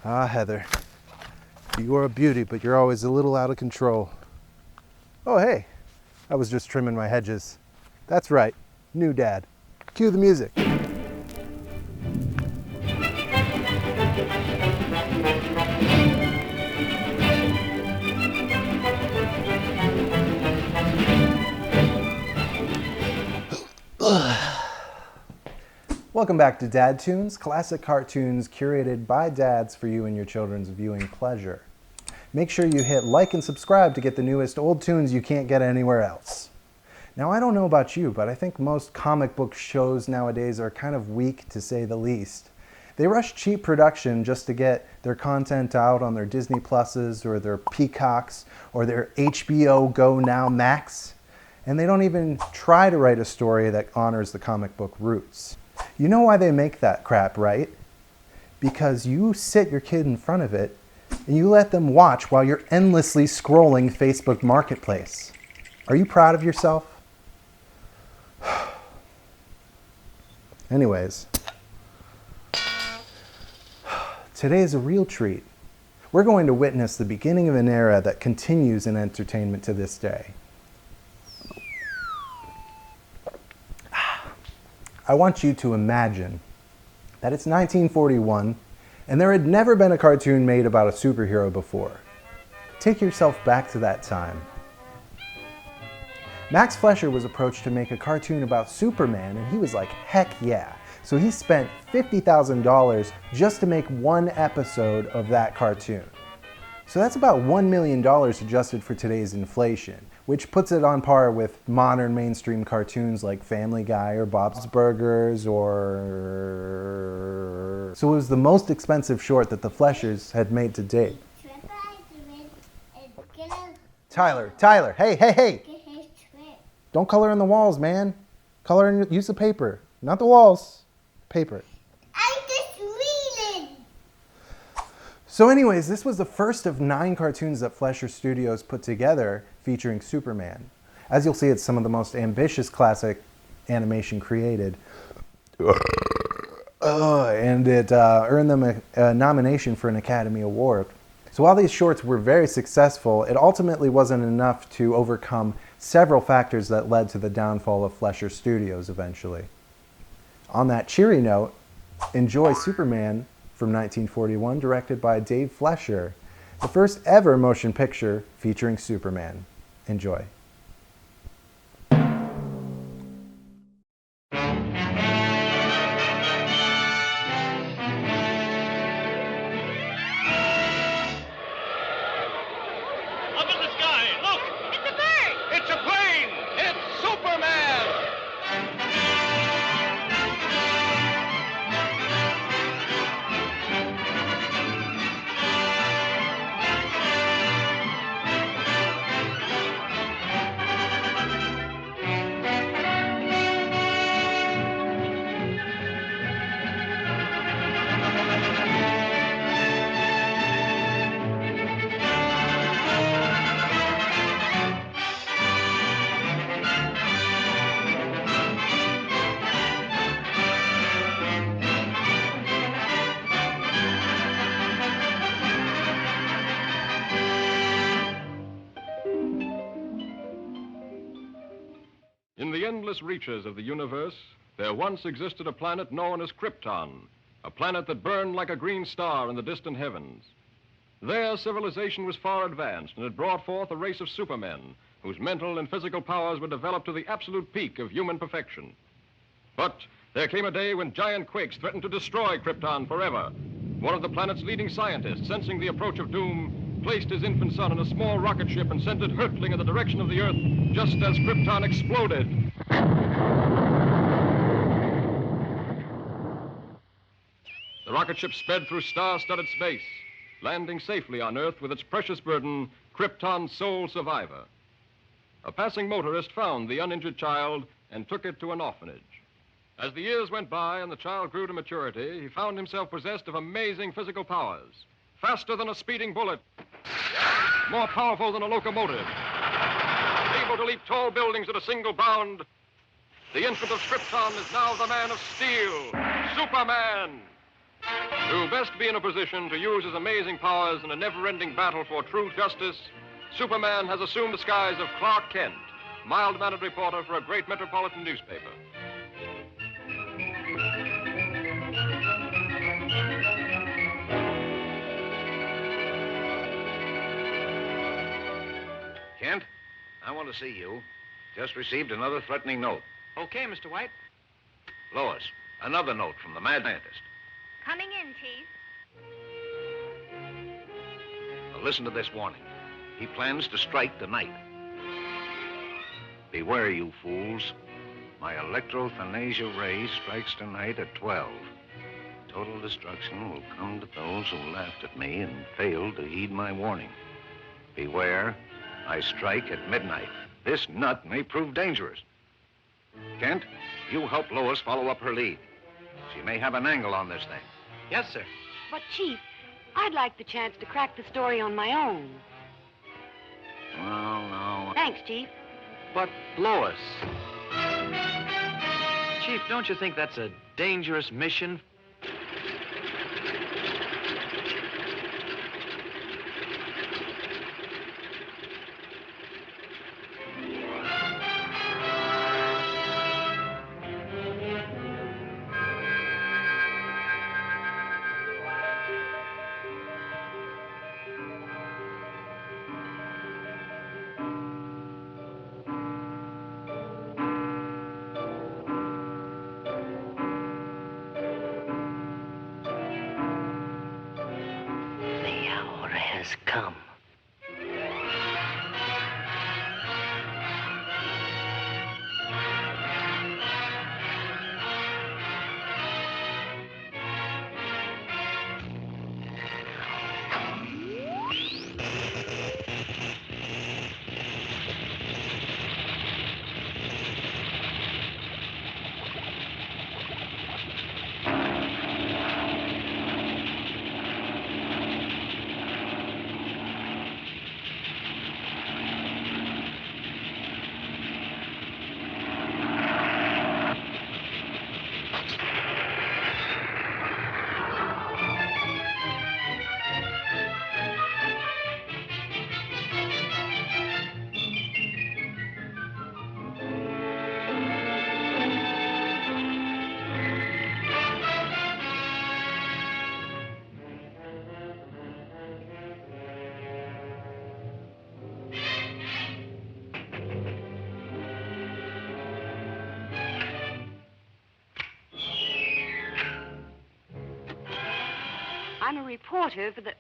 Ah, Heather, you are a beauty, but you're always a little out of control. Oh, hey, I was just trimming my hedges. That's right, new dad. Cue the music. Welcome back to DadToons, classic cartoons curated by dads for you and your children's viewing pleasure. Make sure you hit like and subscribe to get the newest old tunes you can't get anywhere else. Now, I don't know about you, but I think most comic book shows nowadays are kind of weak, to say the least. They rush cheap production just to get their content out on their Disney Pluses or their Peacocks or their HBO Go Now Max, and they don't even try to write a story that honors the comic book roots. You know why they make that crap, right? Because you sit your kid in front of it and you let them watch while you're endlessly scrolling Facebook Marketplace. Are you proud of yourself? Anyways, today is a real treat. We're going to witness the beginning of an era that continues in entertainment to this day. I want you to imagine that it's 1941 and there had never been a cartoon made about a superhero before. Take yourself back to that time. Max Fleischer was approached to make a cartoon about Superman and he was like, heck yeah. So he spent $50,000 just to make one episode of that cartoon. So that's about $1 million adjusted for today's inflation, which puts it on par with modern mainstream cartoons like Family Guy or Bob's Burgers or... So it was the most expensive short that the Fleischers had made to date. Tyler, hey! Don't color in the walls, man. Color in, use the paper, not the walls, paper. So anyways, this was the first of 9 cartoons that Fleischer Studios put together featuring Superman. As you'll see, it's some of the most ambitious classic animation created. And it earned them a nomination for an Academy Award. So while these shorts were very successful, it ultimately wasn't enough to overcome several factors that led to the downfall of Fleischer Studios eventually. On that cheery note, enjoy Superman from 1941, directed by Dave Fleischer, the first ever motion picture featuring Superman. Enjoy. Up in the sky, look! It's a bird! It's a plane! It's Superman! In the endless reaches of the universe, there once existed a planet known as Krypton, a planet that burned like a green star in the distant heavens. There, civilization was far advanced and had brought forth a race of supermen whose mental and physical powers were developed to the absolute peak of human perfection. But there came a day when giant quakes threatened to destroy Krypton forever. One of the planet's leading scientists, sensing the approach of doom, placed his infant son in a small rocket ship and sent it hurtling in the direction of the Earth just as Krypton exploded. The rocket ship sped through star-studded space, landing safely on Earth with its precious burden, Krypton's sole survivor. A passing motorist found the uninjured child and took it to an orphanage. As the years went by and the child grew to maturity, he found himself possessed of amazing physical powers. Faster than a speeding bullet, more powerful than a locomotive, able to leap tall buildings at a single bound. The infant of Krypton is now the man of steel, Superman. To best be in a position to use his amazing powers in a never-ending battle for true justice, Superman has assumed the skies of Clark Kent, mild-mannered reporter for a great metropolitan newspaper. Kent, I want to see you. Just received another threatening note. Okay, Mr. White. Lois, another note from the mad scientist. Coming in, Chief. Now listen to this warning. He plans to strike tonight. Beware, you fools. My electrothanasia ray strikes tonight at 12. Total destruction will come to those who laughed at me and failed to heed my warning. Beware, I strike at midnight. This nut may prove dangerous. Kent, you help Lois follow up her lead. She may have an angle on this thing. Yes, sir. But, Chief, I'd like the chance to crack the story on my own. Well, no. Thanks, Chief. But, Lois. Chief, don't you think that's a dangerous mission? Has come. I'm a reporter for the...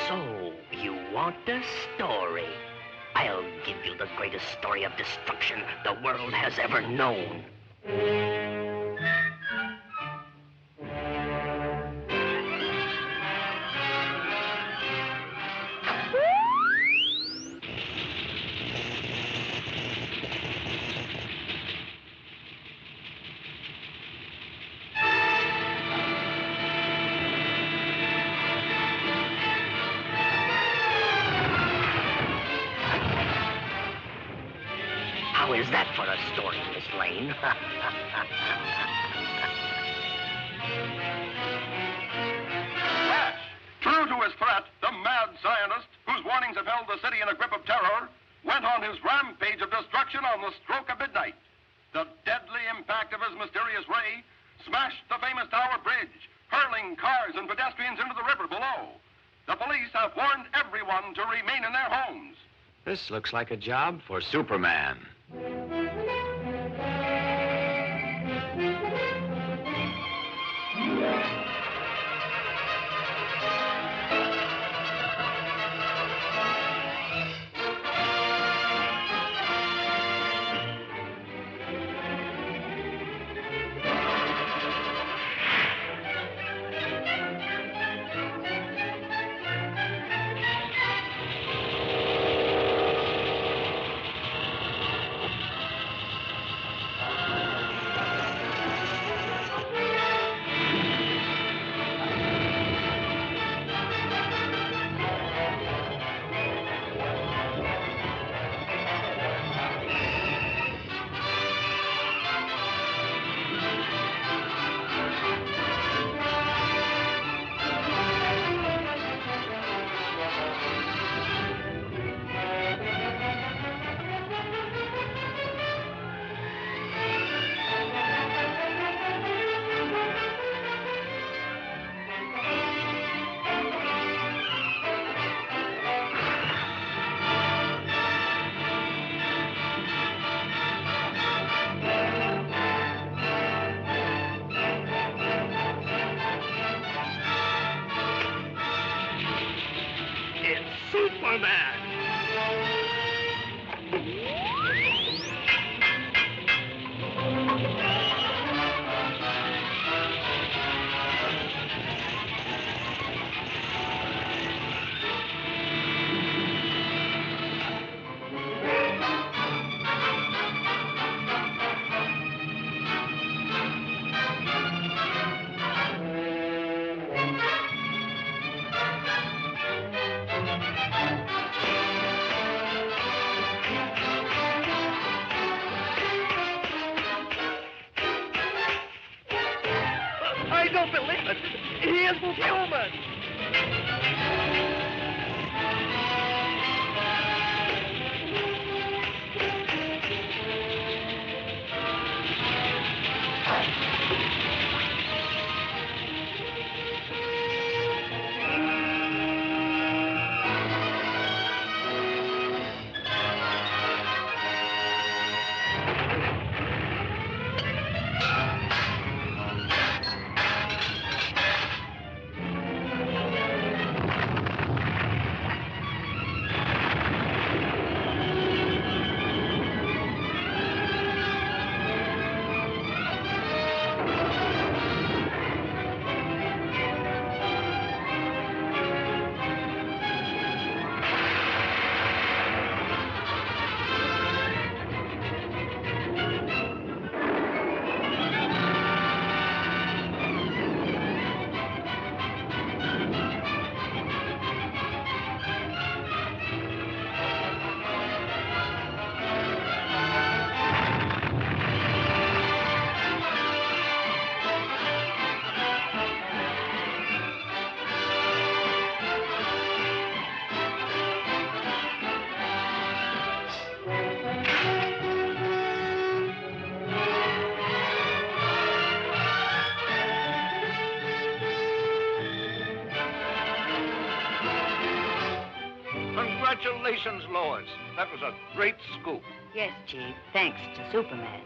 So, you want a story? I'll give you the greatest story of destruction the world has ever known. How is that for a story, Miss Lane? Yes, true to his threat, the mad scientist, whose warnings have held the city in a grip of terror, went on his rampage of destruction on the stroke of midnight. The deadly impact of his mysterious ray smashed the famous Tower Bridge, hurling cars and pedestrians into the river below. The police have warned everyone to remain in their homes. This looks like a job for Superman. Superman! I don't believe it. He isn't human. Congratulations, Lois. That was a great scoop. Yes, Chief. Thanks to Superman.